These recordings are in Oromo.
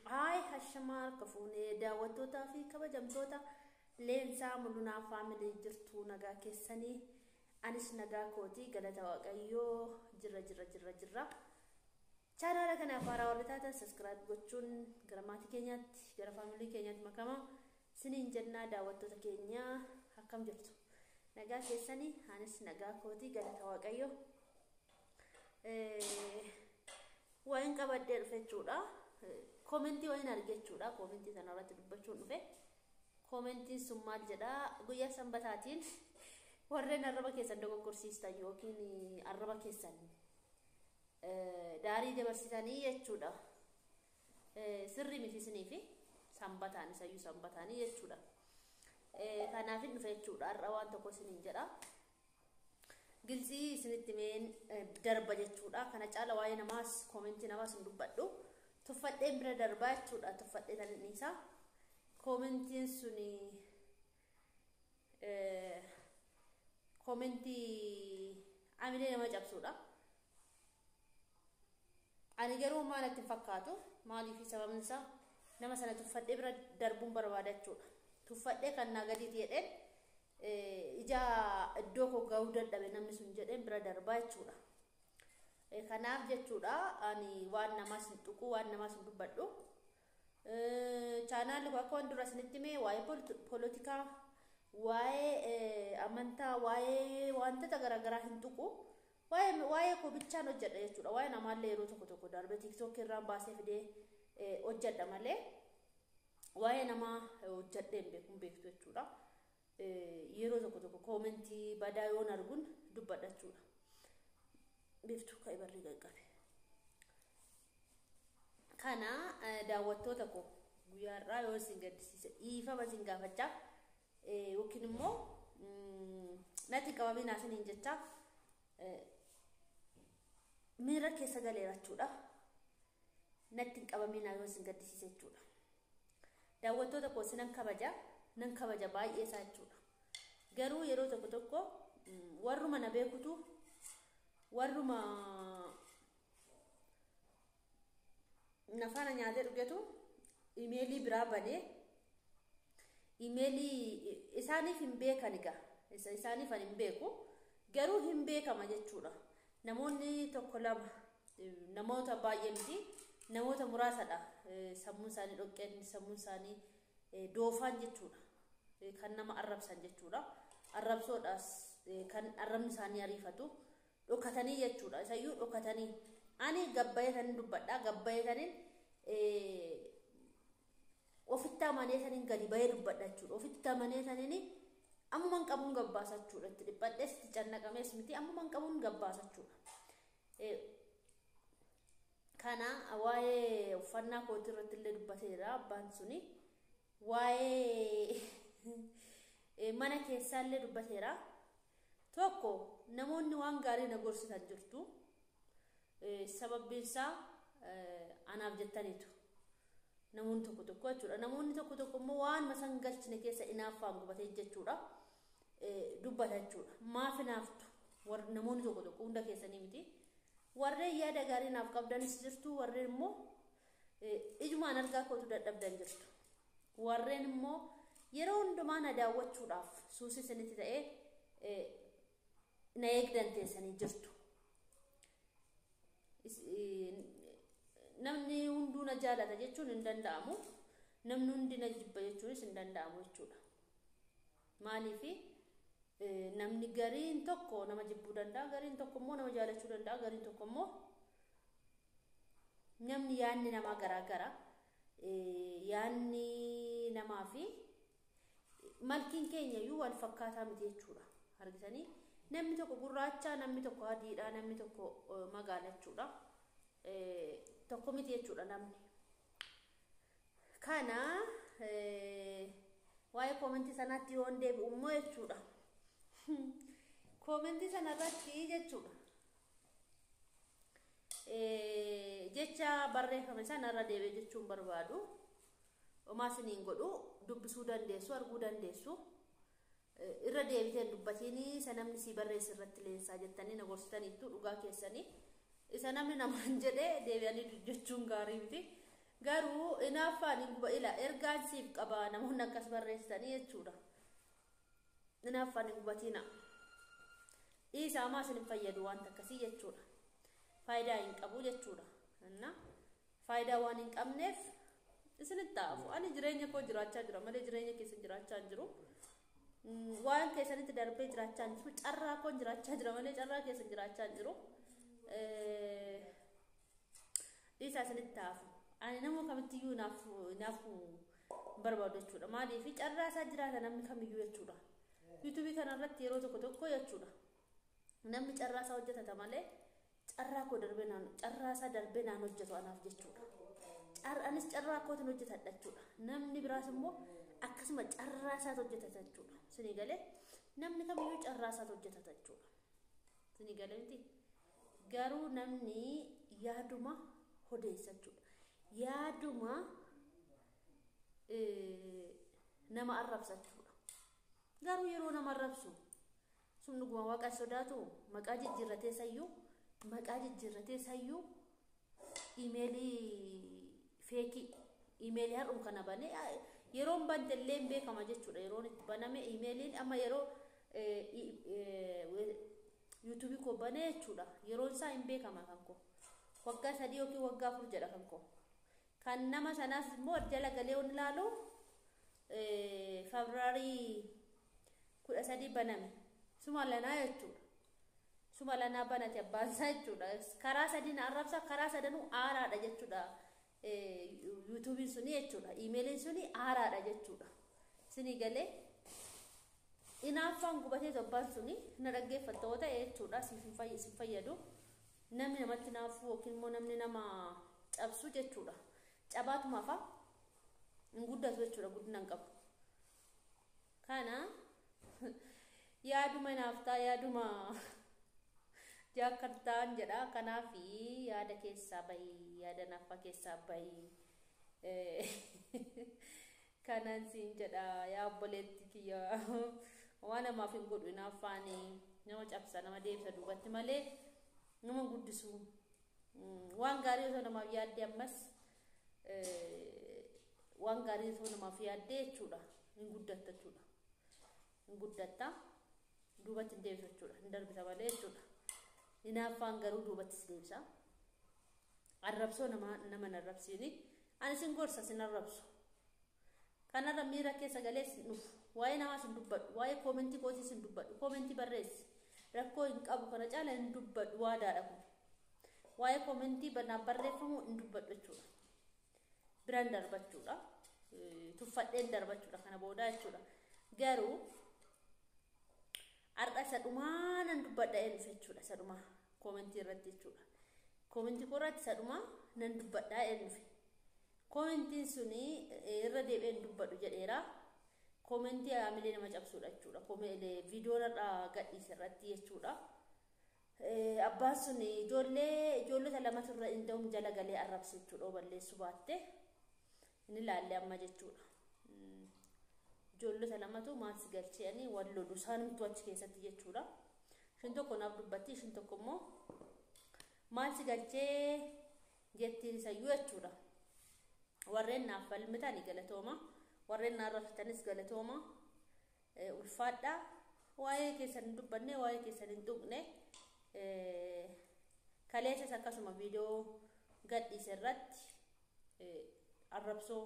Ay hashamaar kafuunee daawwattootaa fi kabajamtoota leensaa mul'unaa faamilii jirtu nagaa keessanii anis nagaa kootii galata waaqayyoo jirra. Chaanaala kana afaaraa warri taatan subscribe gochuun gara maatii keenyaatti gara faamilii keenyaatti makamaa siniin jennaa daawwattoota keenya akkam jirtu. Nagaa keessanii anis nagaa kootii galata waaqayyoo. Waan qabadee dhufe jechuudha. Commenti waan argachuudha. Commenti sana irratti dubbachuun dhufe. Commentiin sun maal jedha? Guyyaa sanbataatiin warreen arraba keessan dogoggorsiistan yookiin arraba keessan daarii dabarsitanii jechuudha. Sirrii miti isiniifi sanbataan isayyuu sanbataanii jechuudha. Kanaaf hin dhufe jechuudha. Har'a waan tokko isiniin jedha. Gilzii isinitti meen darba jechuudha. Kana caala waa'ee namaas commenti namaas hin dubbadhu. Tuffadheen bira darbaa jechuudha. Tuffadhee tanni isaa commentiin suni commentii amilee nama cabsuudha. Ani garuu maalatti fakkaatu maaliif sababni isaa nama sana tuffadhee bira darbuun barbaada jechuudha. Tuffadhee kan naa gadiiti jedheen ija iddoo koo ga'uu dadhabe namni sun jedheen bira darbaa jechuudha. Kanaaf jechuudha ani waan namaas hin tuqu waan namaas hin dubbadhu. Chaanaalli koo akka waan dura isinitti mee waa'ee poolitikaa waa'ee amantaa waa'ee wantoota garaagaraa hin tuqu. Waa'ee koo bichaan hojjedha jechuudha. Waa'ee namaallee yeroo tokko darbee TikTok irraan baasee fidee hojjedha malee waa'ee namaa hojjedhee hin beektu jechuudha. Yeroo tokko commentii badaa yoon arguun dubbadha jechuudha. Biftuu ka'ee barrii qaqqabe. Kana daawwattoota koo guyyaa irraa yoo isin gaddisiise dhiifama isin gaafachaa yookiin immoo natti qabamin asiniin jechaa miira keessa galeera jechuudha. Natti hin qabamin yoo isin gaddisiise jechuudha. Daawwattoota koo sinan kabaja baay'ee isaa jechuudha. Garuu yeroo tokko warruma na beekutu warruma nafaana nyaatee dhugetu imeelii biraa banee imeelii isaaniif hin beekan egaa isaaniif hin beeku garuu hin beekama jechuudha. Namoonni tokko lama namoota baay'ee miti namoota muraasadha sammuun isaanii dhoqqeen sammuun isaanii doofaan jechuudha. Kan nama arrabsan jechuudha. Arrabsoodhaas kan arrabni isaanii ariifatu dhokatanii jechuudha. Isayyuu dhokatanii ani gabbayetanii dubbadha. Gabbayetaniin ofitti amanetaniin gadi bahee dubbadha jechuudha. Ofitti amanetaniin ammuman qabuun gabbaasa jechuudha. Itti dhiphadhees itti cannaqamees miti ammuman qabuun gabbaasa jechuudha. Kana waa'ee uffannaa kootii irratti illee dubbateera abbaan suni. Waa'ee mana keessaa illee dubbateera. Tokko namoonni waan gaarii na gorsitan jirtu. Sababbiin isaa anaaf jettaniitu. Namoonni tokko jechuudha. Namoonni tokko immoo waan masan galchine keessa inaaffaan gubatee jechuudha. Dubbata jechuudha. Maaf inaaftu namoonni tokko hunda keessanii miti. Warreen yaada gaarii naaf qabdanis jirtu. Warreen immoo ijumaan argaa kootu dadhabdan jirtu. Warreen immoo yeroo hundumaa na daawwachuudhaaf suusii isinitti ta'ee na eegdan teessanii jirtu. Namni hunduu na jaalata jechuun hin danda'amu. Namni hundi na jibba jechuunis hin danda'amu jechuudha. Maaliifi namni gariin tokko nama jibbuu danda'a, gariin tokko immoo nama jaalachuu danda'a, gariin tokko immoo namni yaanni namaa garaagara. Yaanni namaa fi malkiin keenya iyyuu wal fakkaataa miti jechuudha. Argitanii namni tokko gurraacha, namni tokko adiidha, namni tokko magaala jechuudha. Tokko miti jechuudha namni. Kana waa'ee commenti sanaatti yoon deebi'u immoo jechuudha. Commenti sanarratti jechuudha. Jecha barreeffame sanarra deebi'ee jechuun barbaadu. Homaa isiniin godhu dubbisuu dandeessu, arguu dandeessu. Irra deebiteen dubbatini sanamni si barreessa irratti leensaa jettanii na gorsitaniitu dhugaa keessanii. Isa namni namaan jedhee deebi'anii jechuun gaarii miti. garuu inaafaan guba ila ergaan siif qaba namoonni akkas barreessanii jechuudha inaafaan gubatina isa ma sin fayyadu waan takkasii jechuudha faayidaa hin qabu jechuudha anna faayidaa waan hin qabneef isin taafu ani jireenya koo jiraachaa jira malee jireenya keessa jiraachaa jiru waan keessanitti darbee jiraachaa jiru carraa koo jiraachaa jira malee carraa keessa jiraachaa jiru isa isin taafu ani namoo kamittiyuu naafu barbaadu jechuudha maaliif carraa isaa jiraata namni kamiyyuu jechuudha YouTube kanarratti yeroo tokko jechuudha namni carraa isaa hojjetata malee carraa koo darbee naan carraa isaa darbee naan hojjetu anaaf jechuudha anis carraa kootiin hojjetadha jechuudha namni biraas immoo akkasuma carraa isaa hojjetata jechuudha sini galee namni kamiyyuu carraa isaa hojjetata jechuudha sini galee miti garuu namni yaaduma odeessa jechuudha yaaduma nama arrabsa jechuudha garuu yeroo nama arrabsu sun dhuguma waaqa sodaatu maqaa jijjiirratee sayyuu imeelii feeki imeelii har'uun kana bane yeroon bandellee beekama jechuudha yeroon itti baname imeeliin amma yeroo YouTube ko bane jechuudha yeroon isaa hin beekama kanko waggaa 3 yookiin waggaa 4 jedha kanko kan nama sanaas immoo jala galee on ilaalu February 13 baname suma lanaa jechuudha suma lanaa banate abbaansaa jechuudha karaa sadiin arrabsa karaa sadanuu aaraadha jechuudha YouTube suni jechuudha emailin suni aaraadha jechuudha sini galee inaafaan gubatee tobbaan suni na dhaggeeffattoota jechuudha siif fayyadu namni namatti naafu yookiin immoo namni nama cabsu jechuudha cabaatuma fa guddatu jechuudha guddina hin qabu kana yaaduma naaftaa yaaduma jaakartaan jedha kanaafi yaada keessaa bahi yaada naafaa keessaa bahi kanan siin jedha yaa obboleetti kiyya waan namaaf hin godhu naafaani nama cabsa nama deebisa duubatti malee nama guddisu waan gaarii osoo namaaf yaadde ammas waan gaarii osoo namaaf yaadde jechuudha hin guddatta jechuudha hin guddatta duubatti hin deebisa jechuudha hin darbita malee jechuudha inaafaan garuu duubatti deebisa arrabsoo nama narrabsiini ani sin gorsa sin arrabsu kanarra miira keessa galee sin dhufu waa'ee namaa sin dubbadhu waa'ee koomentii kootii sin dubbadhu koomentii barreessi rakkoo hin qabu kana caala hin dubbadhu waadaadha kun waa'ee koomentii banaaf barreeffamu hin dubbadhu jechuudha biraan darbachuudha tuffadheen darbachuudha kana booda jechuudha garuu arqa sadhumaa nan dubbadha eenyu jechuudha sadhumaa koomentii irratti jechuudha koomentii korratti sadhumaa nan dubbadha eenyu koomentiin suni irra deebi'een dubbadhu jedheera koomentii aamilee nama cabsuudha jechuudha viidiyoo irra gadhiise irratti jechuudha abbaan suni ijoollota lamatu irra inda'um jala galee arrabse jechuudha balleessu baatte inni laallee amma jechuudha ijoollota lamatu maansi galcheeni wal lolu isaanimtu achi keessatti jechuudha shin tokko naaf dubbatti shin tokko immoo maansi galchee jettiin sayyuu jechuudha warreen naaf falmitanii galatooma warreen naaf raftatanis galatooma ulfaadha waa'ee keessan hin dubbanne waa'ee keessan hin tuqne kaleessas akkasuma viidiyoo gadhiise irratti arrabsoo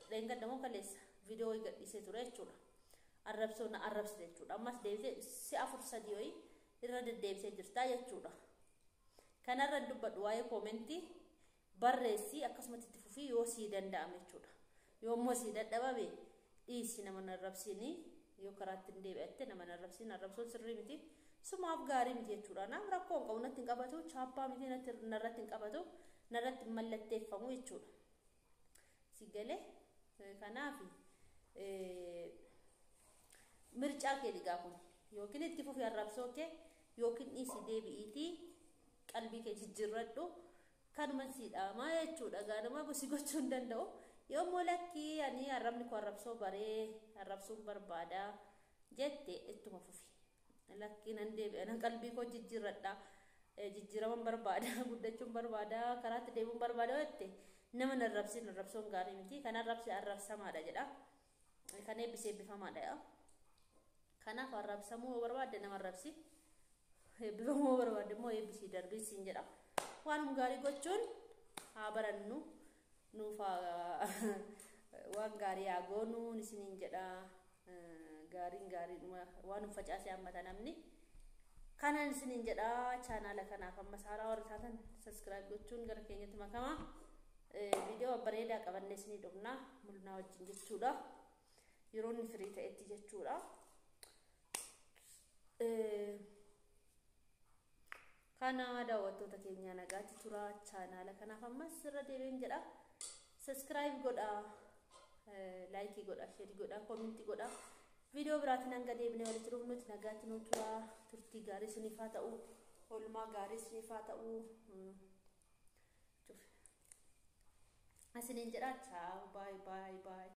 dheengaddamoo kaleessa viidiyoo gadhiisee ture jechuudha arrabsoo na arrabsite jechuudha ammas deebisee si 4-3 ho'i irra deddeebisee jirta jechuudha kanarra dubbadhu waa'ee koomentii barreessi akkasumatti itti fufii yoo sii danda'ame jechuudha yoo immoo sii dadhababe dhiisi nama narrabsiini yoo karaatti hin deebi'atte nama narrabsiin arrabsoon sirrii miti sumaaf gaarii miti jechuudha naaf rakkoo hin qabu natti hin qabatu chaappaa miti narratti hin qabatu narratti hin mallatteeffamu jechuudha si galee kanaaf mircaa kee dhigaa kun yookiin itti fufi arrabsoo kee yookiin dhiisi deebi'iitii qalbii kee jijjiirradhu kanuma siidhaamaa jechuudha gaanuma gosi gochuu hin danda'u yoommoo lakkii ani arrabni koo arrabsoo baree arrabsuun barbaada jette ittuma fufi lakkii nan deebi'a qalbii koo jijjiirradha jijjiiraman barbaada guddachuun barbaada karaatti deemuun barbaada jette nama narrabsin arrabsoon gaarii miti kan arrabse arrabsamaadha jedha kan eebbisee eebbifamaadha kanaaf arrabsamuu barbaadde nama arrabsi eebbifamuu barbaadde immoo eebbisii darbisiin jedha waanum gaarii gochuun haa barannu nuufa waan gaarii haa goonu isiniin jedha gaariin waanum facaasee hammata namni kanan isiniin jedha chaanaala kanaaf amma saaraa warra taatan subscribe gochuun gara keenyatti makamaa viidiyoo bareedaa qabannee isinii dhufna mul'inaa wajjin jechuudha yeroo inni firii ta'etti jechuudha kana daawwattoota keenya nagaatti tura chaanaala kanaaf ammas irra deebiin jedha subscribe godha like godha share godha comment godha video biraatiin hanga deebinee walitti dhufnutti nagaatti nu tura turtii gaarii isiniif haa ta'u oolmaa gaarii isiniif haa ta'u asiniin jedha ciao bye bye bye